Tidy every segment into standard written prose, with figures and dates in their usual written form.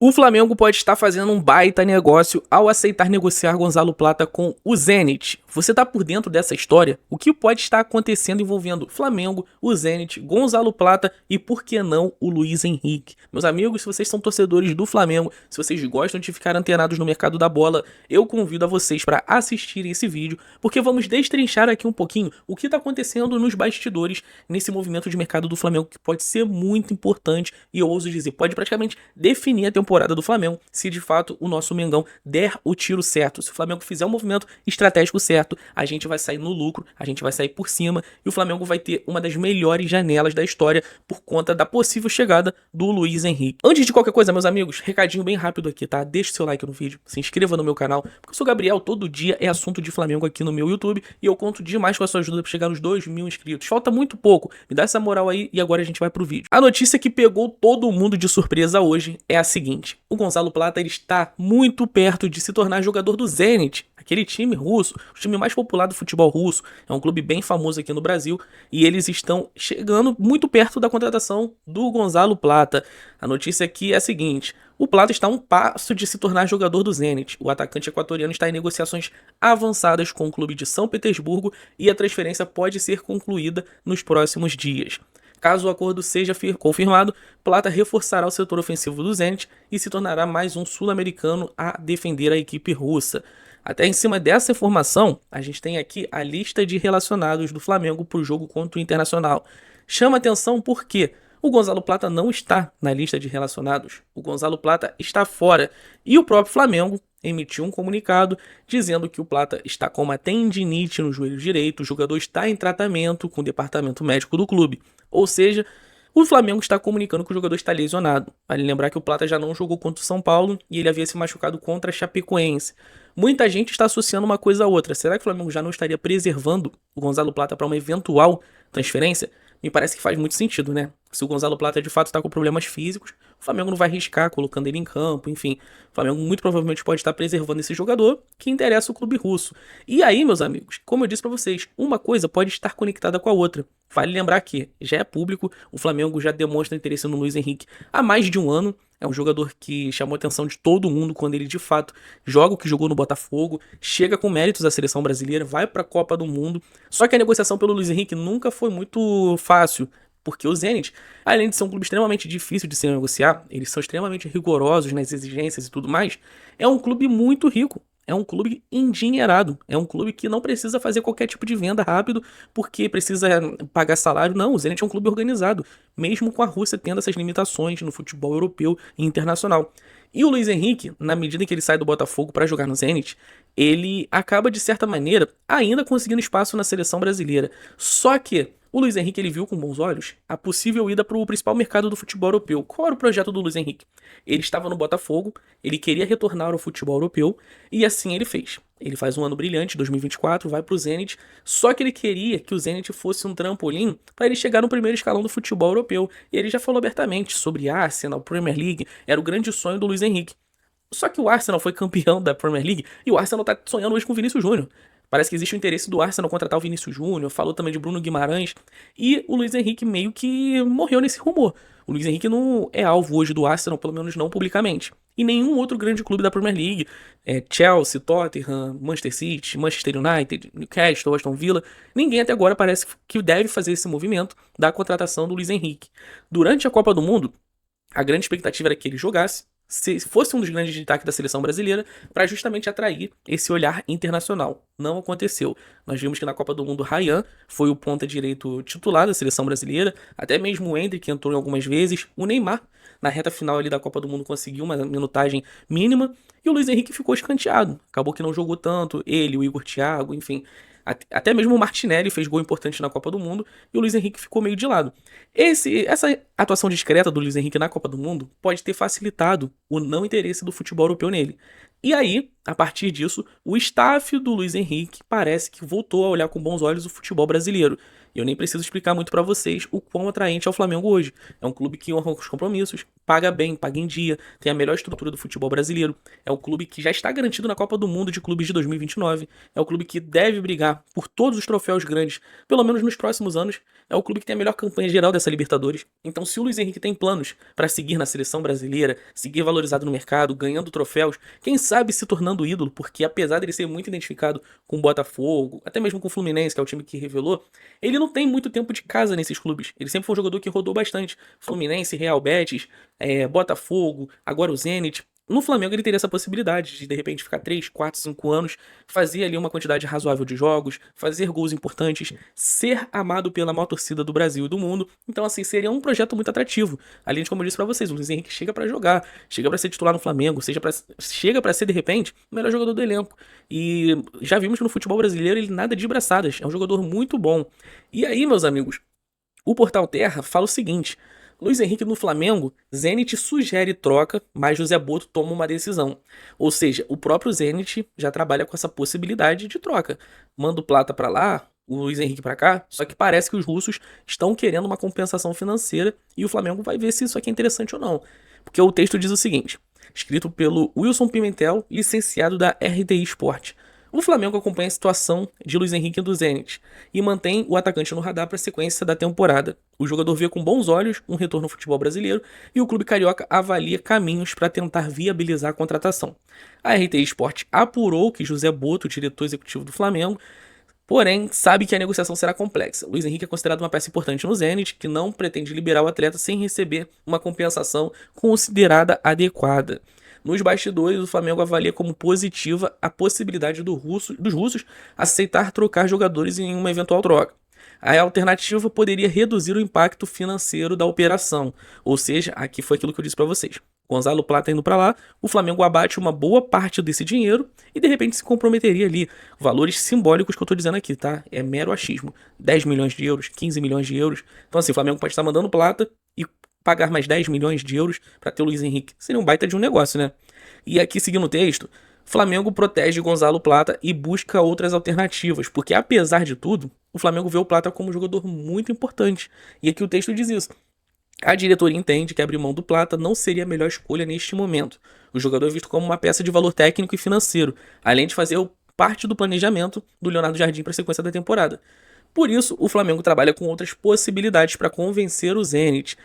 O Flamengo pode estar fazendo um baita negócio ao aceitar negociar Gonzalo Plata com o Zenit. Você está por dentro dessa história? O que pode estar acontecendo envolvendo Flamengo, o Zenit, Gonzalo Plata e, por que não, o Luiz Henrique? Meus amigos, se vocês são torcedores do Flamengo, se vocês gostam de ficar antenados no mercado da bola, eu convido a vocês para assistirem esse vídeo, porque vamos destrinchar aqui um pouquinho o que está acontecendo nos bastidores nesse movimento de mercado do Flamengo, que pode ser muito importante e eu ouso dizer, pode praticamente definir a temporada do Flamengo, se de fato o nosso Mengão der o tiro certo. Se o Flamengo fizer um movimento estratégico certo, a gente vai sair no lucro, a gente vai sair por cima e o Flamengo vai ter uma das melhores janelas da história por conta da possível chegada do Luiz Henrique. Antes de qualquer coisa, meus amigos, recadinho bem rápido aqui, tá? Deixa o seu like no vídeo, se inscreva no meu canal, porque eu sou o Gabriel, todo dia é assunto de Flamengo aqui no meu YouTube e eu conto demais com a sua ajuda para chegar nos 2.000 inscritos. Falta muito pouco, me dá essa moral aí e agora a gente vai pro vídeo. A notícia que pegou todo mundo de surpresa hoje é a seguinte: o Gonzalo Plata ele está muito perto de se tornar jogador do Zenit, aquele time russo, o time mais popular do futebol russo, é um clube bem famoso aqui no Brasil, e eles estão chegando muito perto da contratação do Gonzalo Plata. A notícia aqui é a seguinte: o Plata está a um passo de se tornar jogador do Zenit. O atacante equatoriano está em negociações avançadas com o clube de São Petersburgo e a transferência pode ser concluída nos próximos dias. Caso o acordo seja confirmado, Plata reforçará o setor ofensivo do Zenit e se tornará mais um sul-americano a defender a equipe russa. Até em cima dessa informação, a gente tem aqui a lista de relacionados do Flamengo para o jogo contra o Internacional. Chama atenção porque o Gonzalo Plata não está na lista de relacionados. O Gonzalo Plata está fora e o próprio Flamengo emitiu um comunicado dizendo que o Plata está com uma tendinite no joelho direito, o jogador está em tratamento com o departamento médico do clube. Ou seja, o Flamengo está comunicando que o jogador está lesionado. Vale lembrar que o Plata já não jogou contra o São Paulo e ele havia se machucado contra a Chapecoense. Muita gente está associando uma coisa a outra. Será que o Flamengo já não estaria preservando o Gonzalo Plata para uma eventual transferência? Me parece que faz muito sentido, né? Se o Gonzalo Plata de fato está com problemas físicos, o Flamengo não vai arriscar colocando ele em campo, enfim. O Flamengo muito provavelmente pode estar preservando esse jogador que interessa o clube russo. E aí, meus amigos, como eu disse para vocês, uma coisa pode estar conectada com a outra. Vale lembrar que já é público, o Flamengo já demonstra interesse no Luiz Henrique há mais de um ano. É um jogador que chamou a atenção de todo mundo quando ele de fato joga o que jogou no Botafogo, chega com méritos à seleção brasileira, vai para a Copa do Mundo. Só que a negociação pelo Luiz Henrique nunca foi muito fácil, porque o Zenit, além de ser um clube extremamente difícil de se negociar, eles são extremamente rigorosos nas exigências e tudo mais, é um clube muito rico. É um clube endinheirado. É um clube que não precisa fazer qualquer tipo de venda rápido porque precisa pagar salário. Não, o Zenit é um clube organizado, mesmo com a Rússia tendo essas limitações no futebol europeu e internacional. E o Luiz Henrique, na medida em que ele sai do Botafogo para jogar no Zenit, ele acaba, de certa maneira, ainda conseguindo espaço na seleção brasileira. Só que o Luiz Henrique ele viu com bons olhos a possível ida para o principal mercado do futebol europeu. Qual era o projeto do Luiz Henrique? Ele estava no Botafogo, ele queria retornar ao futebol europeu e assim ele fez. Ele faz um ano brilhante, 2024, vai para o Zenit, só que ele queria que o Zenit fosse um trampolim para ele chegar no primeiro escalão do futebol europeu. E ele já falou abertamente sobre Arsenal, Premier League, era o grande sonho do Luiz Henrique. Só que o Arsenal foi campeão da Premier League e o Arsenal tá sonhando hoje com o Vinícius Júnior. Parece que existe o interesse do Arsenal contratar o Vinícius Júnior, falou também de Bruno Guimarães, e o Luiz Henrique meio que morreu nesse rumor. O Luiz Henrique não é alvo hoje do Arsenal, pelo menos não publicamente. E nenhum outro grande clube da Premier League, Chelsea, Tottenham, Manchester City, Manchester United, Newcastle, Aston Villa, ninguém até agora parece que deve fazer esse movimento da contratação do Luiz Henrique. Durante a Copa do Mundo, a grande expectativa era que ele jogasse, se fosse um dos grandes destaques da seleção brasileira, para justamente atrair esse olhar internacional. Não aconteceu. Nós vimos que na Copa do Mundo, Ryan foi o ponta-direito titular da seleção brasileira, até mesmo o Endrick entrou algumas vezes, o Neymar, na reta final ali da Copa do Mundo, conseguiu uma minutagem mínima, e o Luiz Henrique ficou escanteado. Acabou que não jogou tanto, ele, o Igor Thiago, enfim. Até mesmo o Martinelli fez gol importante na Copa do Mundo e o Luiz Henrique ficou meio de lado. Essa atuação discreta do Luiz Henrique na Copa do Mundo pode ter facilitado o não interesse do futebol europeu nele. E aí, a partir disso, o staff do Luiz Henrique parece que voltou a olhar com bons olhos o futebol brasileiro. E eu nem preciso explicar muito pra vocês o quão atraente é o Flamengo hoje. É um clube que honra os compromissos, paga bem, paga em dia, tem a melhor estrutura do futebol brasileiro. É o clube que já está garantido na Copa do Mundo de Clubes de 2029. É o clube que deve brigar por todos os troféus grandes, pelo menos nos próximos anos. É o clube que tem a melhor campanha geral dessa Libertadores. Então, se o Luiz Henrique tem planos para seguir na seleção brasileira, seguir valorizado no mercado, ganhando troféus, quem sabe se tornando ídolo, porque apesar dele ser muito identificado com o Botafogo, até mesmo com o Fluminense, que é o time que revelou, ele não tem muito tempo de casa nesses clubes. Ele sempre foi um jogador que rodou bastante. Fluminense, Real Betis, Botafogo, agora o Zenit. No Flamengo ele teria essa possibilidade de repente ficar 3, 4, 5 anos, fazer ali uma quantidade razoável de jogos, fazer gols importantes, ser amado pela maior torcida do Brasil e do mundo. Então assim, seria um projeto muito atrativo. Além de, como eu disse pra vocês, o Luiz Henrique chega pra jogar, chega pra ser titular no Flamengo, chega pra ser de repente o melhor jogador do elenco. E já vimos que no futebol brasileiro ele nada de braçadas, é um jogador muito bom. E aí, meus amigos, o Portal Terra fala o seguinte: Luiz Henrique no Flamengo, Zenit sugere troca, mas José Boto toma uma decisão. Ou seja, o próprio Zenit já trabalha com essa possibilidade de troca. Manda o Plata pra lá, o Luiz Henrique pra cá, só que parece que os russos estão querendo uma compensação financeira e o Flamengo vai ver se isso aqui é interessante ou não. Porque o texto diz o seguinte, escrito pelo Wilson Pimentel, licenciado da RTI Sport. O Flamengo acompanha a situação de Luiz Henrique do Zenit e mantém o atacante no radar para a sequência da temporada. O jogador vê com bons olhos um retorno ao futebol brasileiro e o clube carioca avalia caminhos para tentar viabilizar a contratação. A RTI Sport apurou que José Boto, diretor executivo do Flamengo, porém sabe que a negociação será complexa. Luiz Henrique é considerado uma peça importante no Zenit, que não pretende liberar o atleta sem receber uma compensação considerada adequada. Nos bastidores, o Flamengo avalia como positiva a possibilidade dos russos aceitar trocar jogadores em uma eventual troca. A alternativa poderia reduzir o impacto financeiro da operação. Ou seja, aqui foi aquilo que eu disse para vocês. Gonzalo Plata indo para lá, o Flamengo abate uma boa parte desse dinheiro e de repente se comprometeria ali. Valores simbólicos que eu tô dizendo aqui, tá? É mero achismo. 10 milhões de euros, 15 milhões de euros. Então assim, o Flamengo pode estar mandando Plata e pagar mais 10 milhões de euros para ter o Luiz Henrique. Seria um baita de um negócio, né? E aqui, seguindo o texto, Flamengo protege Gonzalo Plata e busca outras alternativas, porque apesar de tudo, o Flamengo vê o Plata como um jogador muito importante. E aqui o texto diz isso. A diretoria entende que abrir mão do Plata não seria a melhor escolha neste momento. O jogador é visto como uma peça de valor técnico e financeiro, além de fazer parte do planejamento do Leonardo Jardim para a sequência da temporada. Por isso, o Flamengo trabalha com outras possibilidades para convencer o Zenit.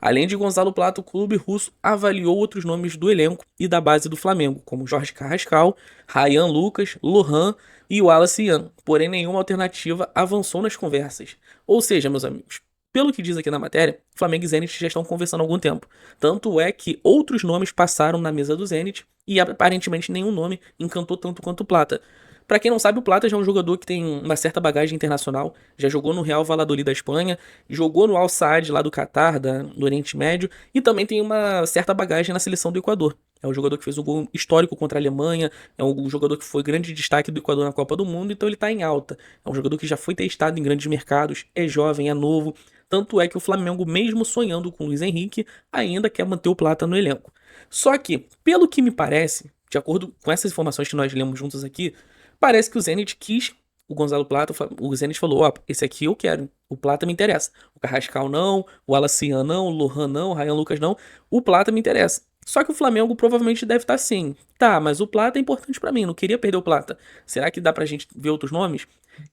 Além de Gonzalo Plata, o clube russo avaliou outros nomes do elenco e da base do Flamengo, como Jorge Carrascal, Ryan Lucas, Lohan e Wallace Ian. Porém, nenhuma alternativa avançou nas conversas. Ou seja, meus amigos, pelo que diz aqui na matéria, Flamengo e Zenit já estão conversando há algum tempo. Tanto é que outros nomes passaram na mesa do Zenit e aparentemente nenhum nome encantou tanto quanto o Plata. Pra quem não sabe, o Plata já é um jogador que tem uma certa bagagem internacional, já jogou no Real Valladolid da Espanha, jogou no Al Sadd lá do Catar, do Oriente Médio, e também tem uma certa bagagem na seleção do Equador. É um jogador que fez um gol histórico contra a Alemanha, é um jogador que foi grande destaque do Equador na Copa do Mundo, então ele tá em alta. É um jogador que já foi testado em grandes mercados, é jovem, é novo, tanto é que o Flamengo, mesmo sonhando com o Luiz Henrique, ainda quer manter o Plata no elenco. Só que, pelo que me parece, de acordo com essas informações que nós lemos juntos aqui, parece que o Zenit quis o Gonzalo Plata, o Zenit falou, ó, esse aqui eu quero, o Plata me interessa. O Carrascal não, o Alacian não, o Lohan não, o Ryan Lucas não, o Plata me interessa. Só que o Flamengo provavelmente deve estar assim. Tá, mas o Plata é importante pra mim, não queria perder o Plata. Será que dá pra gente ver outros nomes?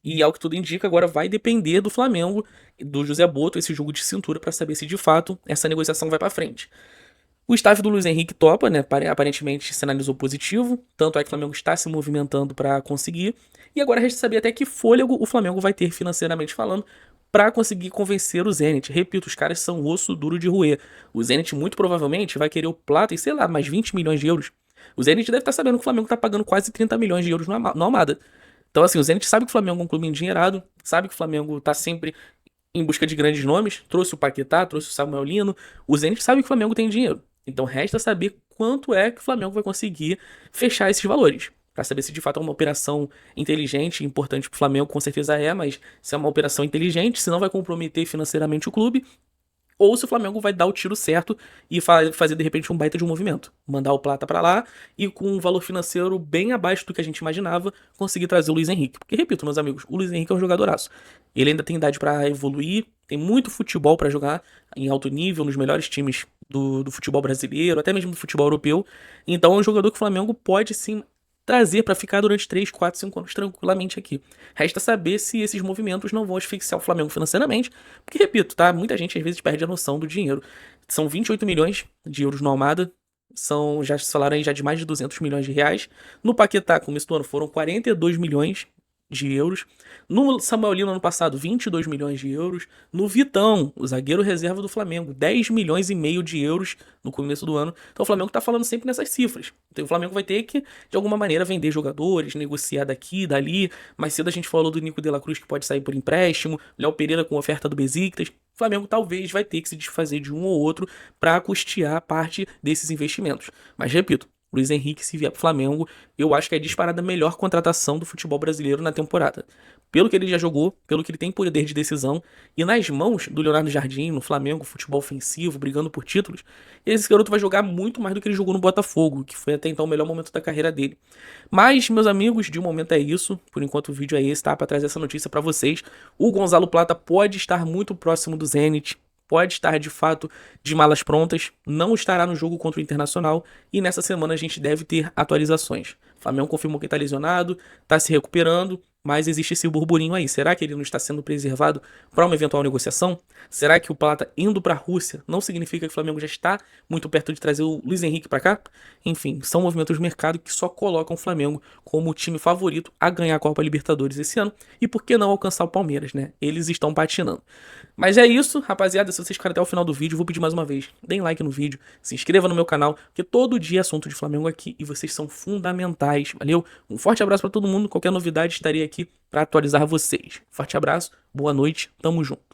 E ao que tudo indica, agora vai depender do Flamengo, do José Boto, esse jogo de cintura pra saber se de fato essa negociação vai pra frente. O staff do Luiz Henrique topa, né? Aparentemente sinalizou positivo. Tanto é que o Flamengo está se movimentando para conseguir. E agora resta saber até que fôlego o Flamengo vai ter financeiramente falando para conseguir convencer o Zenit. Repito, os caras são osso duro de roer. O Zenit muito provavelmente vai querer o Plata e sei lá, mais 20 milhões de euros. O Zenit deve estar sabendo que o Flamengo está pagando quase 30 milhões de euros no Almada. Então assim, o Zenit sabe que o Flamengo é um clube endinheirado, sabe que o Flamengo está sempre em busca de grandes nomes. Trouxe o Paquetá, trouxe o Samuel Lino. O Zenit sabe que o Flamengo tem dinheiro. Então resta saber quanto é que o Flamengo vai conseguir fechar esses valores. Para saber se de fato é uma operação inteligente, importante para o Flamengo, com certeza é, mas se é uma operação inteligente, se não vai comprometer financeiramente o clube, ou se o Flamengo vai dar o tiro certo e fazer de repente um baita de um movimento. Mandar o Plata pra lá e com um valor financeiro bem abaixo do que a gente imaginava, conseguir trazer o Luiz Henrique. Porque, repito, meus amigos, o Luiz Henrique é um jogadoraço. Ele ainda tem idade pra evoluir, tem muito futebol pra jogar em alto nível, nos melhores times do futebol brasileiro, até mesmo do futebol europeu. Então é um jogador que o Flamengo pode sim trazer pra ficar durante 3, 4, 5 anos tranquilamente aqui. Resta saber se esses movimentos não vão asfixiar o Flamengo financeiramente, porque, repito, tá? Muita gente às vezes perde a noção do dinheiro. São 28 milhões de euros no Almada, já se falaram aí já de mais de 200 milhões de reais. No Paquetá, começo do ano, foram 42 milhões de euros. No Samuel Lino, ano passado, 22 milhões de euros. No Vitão, o zagueiro reserva do Flamengo, 10 milhões e meio de euros no começo do ano. Então o Flamengo tá falando sempre nessas cifras. Então o Flamengo vai ter que, de alguma maneira, vender jogadores, negociar daqui, dali. Mais cedo a gente falou do Nico de la Cruz, que pode sair por empréstimo. Léo Pereira com oferta do Besiktas. O Flamengo talvez vai ter que se desfazer de um ou outro para custear parte desses investimentos. Mas, repito, Luiz Henrique, se vier pro Flamengo, eu acho que é disparada a melhor contratação do futebol brasileiro na temporada. Pelo que ele já jogou, pelo que ele tem poder de decisão, e nas mãos do Leonardo Jardim, no Flamengo, futebol ofensivo, brigando por títulos, esse garoto vai jogar muito mais do que ele jogou no Botafogo, que foi até então o melhor momento da carreira dele. Mas, meus amigos, de um momento é isso. Por enquanto o vídeo é esse, tá? Pra trazer essa notícia pra vocês. O Gonzalo Plata pode estar muito próximo do Zenit, pode estar de fato de malas prontas, não estará no jogo contra o Internacional e nessa semana a gente deve ter atualizações. O Flamengo confirmou que está lesionado, está se recuperando, mas existe esse burburinho aí. Será que ele não está sendo preservado para uma eventual negociação? Será que o Plata indo para a Rússia não significa que o Flamengo já está muito perto de trazer o Luiz Henrique para cá? Enfim, são movimentos de mercado que só colocam o Flamengo como o time favorito a ganhar a Copa Libertadores esse ano. E por que não alcançar o Palmeiras, né? Eles estão patinando. Mas é isso, rapaziada. Se vocês ficarem até o final do vídeo, vou pedir mais uma vez, deem like no vídeo, se inscreva no meu canal, porque todo dia é assunto de Flamengo aqui e vocês são fundamentais, valeu? Um forte abraço pra todo mundo, qualquer novidade estarei aqui pra atualizar vocês. Forte abraço, boa noite, tamo junto.